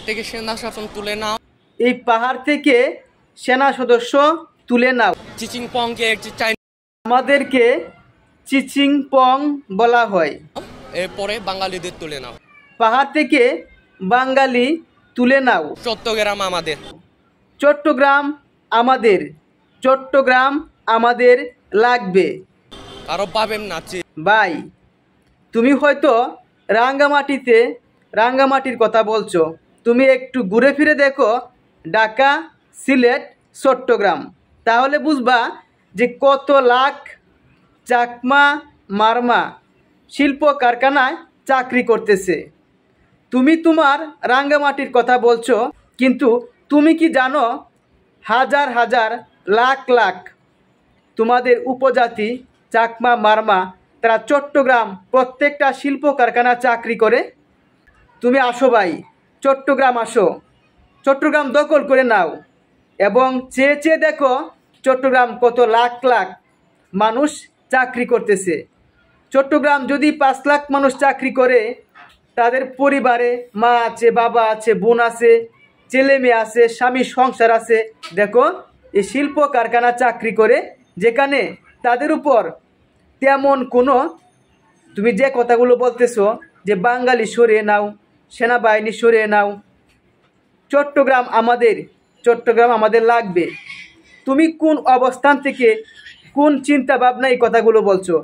থেকে সেনা শাসন তুলে নাও। এই পাহাড় থেকে সেনা সদস্য তুলে নাও। চিচিংপংকে আমাদেরকে চিচিংপং বলা হয়। এরপরে বাঙালিদের তুলে নাও। পাহাড় থেকে বাঙালি তুলে নাও। চট্টগ্রাম আমাদের। চট্টগ্রাম আমাদের। চট্টগ্রাম আমাদের লাগবে। আরো পাবেন না। ভাই, তুমি হয়তো রাঙ্গামাটির কথা বলছো। তুমি একটু ঘুরে ফিরে দেখো ঢাকা, সিলেট, চট্টগ্রাম, তাহলে বুঝবা যে কত লাখ চাকমা মারমা শিল্প কারখানায় চাকরি করতেছে। তুমি তোমার রাঙ্গামাটির কথা বলছো, কিন্তু তুমি কি জানো হাজার হাজার লাখ লাখ তোমাদের উপজাতি চাকমা মারমা তারা চট্টগ্রাম প্রত্যেকটা শিল্প কারখানা চাকরি করে? তুমি আসো ভাই, চট্টগ্রাম আসো, চট্টগ্রাম দখল করে নাও এবং চেয়ে চেয়ে দেখো চট্টগ্রাম কত লাখ লাখ মানুষ চাকরি করতেছে। চট্টগ্রাম যদি 5 লাখ মানুষ চাকরি করে, তাদের পরিবারে মা আছে, বাবা আছে, বোন আছে, ছেলে মেয়ে আছে, স্বামী সংসার আছে। দেখো এই শিল্প কারখানা চাকরি করে, যেখানে তাদের উপর তেমন কোনো, তুমি যে কথাগুলো বলতেছো যে বাঙালি সরিয়ে নাও, সেনাবাহিনী সরিয়ে নাও, চট্টগ্রাম আমাদের লাগবে। তুমি কোন অবস্থান থেকে, কোন চিন্তা ভাবনা এই কথাগুলো বলছো?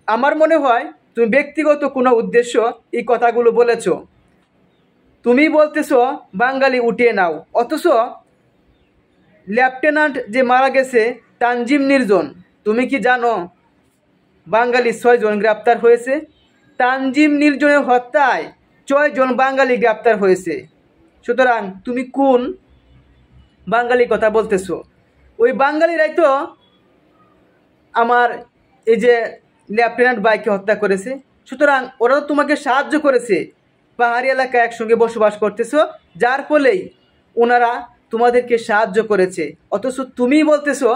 আমার মনে হয় তুমি ব্যক্তিগত কোনো উদ্দেশ্য এই কথাগুলো বলেছো। তুমি বলতেছো বাঙালি উঠিয়ে নাও, অথচ লেফটেন্যান্ট যে মারা গেছে তানজিম নির্জন, তুমি কি জানো বাঙালি 6 জন গ্রেপ্তার হয়েছে? তানজিম নির্জনের হত্যায় 6 জন বাঙালি গ্রেপ্তার হয়েছে। সুতরাং তুমি কোন বাঙালি কথা বলতেছো? ওই বাঙালিরাই তো আমার এই যে লেফটেন্যান্ট ভাইকে হত্যা করেছে। সুতরাং ওরাও তোমাকে সাহায্য করেছে। পাহাড়ি এলাকায় একসঙ্গে বসবাস করতেছো, যার ফলেই ওনারা তোমাদেরকে সাহায্য করেছে। অথচ তুমি বলতেছো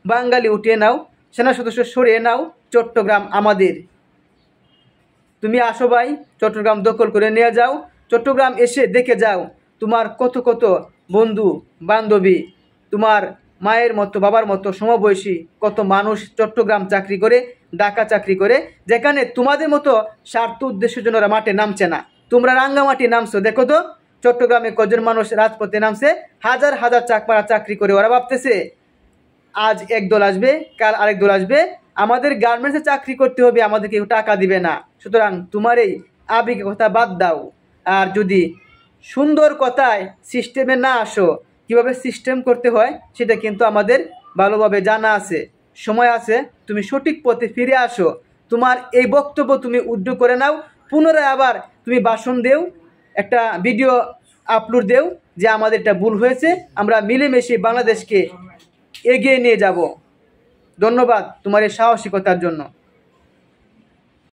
বাঙালি উঠিয়ে নাও, সেনা সদস্য সরিয়ে নাও, চট্টগ্রাম আমাদের। তুমি আসো ভাই, চট্টগ্রাম দখল করে নিয়ে যাও। চট্টগ্রাম এসে দেখে যাও তোমার কত কত বন্ধু বান্ধবী, তোমার মায়ের মতো বাবার মতো সমবয়সী কত মানুষ চট্টগ্রাম চাকরি করে, ঢাকা চাকরি করে, যেখানে তোমাদের মতো স্বার্থ উদ্দেশ্যের জন্য ওরা মাঠে নামছে না। তোমরা রাঙ্গামাটি নামছো, দেখো তো চট্টগ্রামে কজন মানুষ রাজপথে নামছে, হাজার হাজার চাকমারা চাকরি করে। ওরা ভাবতেছে আজ এক দল আসবে, কাল আরেক দল আসবে, আমাদের গার্মেন্টসে চাকরি করতে হবে, আমাদের কেউ টাকা দিবে না। সুতরাং তোমার এই আবেগের কথা বাদ দাও। আর যদি সুন্দর কথায় সিস্টেমে না আসো, কিভাবে সিস্টেম করতে হয় সেটা কিন্তু আমাদের ভালোভাবে জানা আছে। সময় আছে, তুমি সঠিক পথে ফিরে আসো। তোমার এই বক্তব্য তুমি উদ্ধৃত করে নাও, পুনরায় আবার তুমি ভাষণ দেও, একটা ভিডিও আপলোড দেও যে আমাদের এটা ভুল হয়েছে, আমরা মিলেমিশে বাংলাদেশকে এগিয়ে নিয়ে যাব। ধন্যবাদ তোমার এই সাহসিকতার জন্য।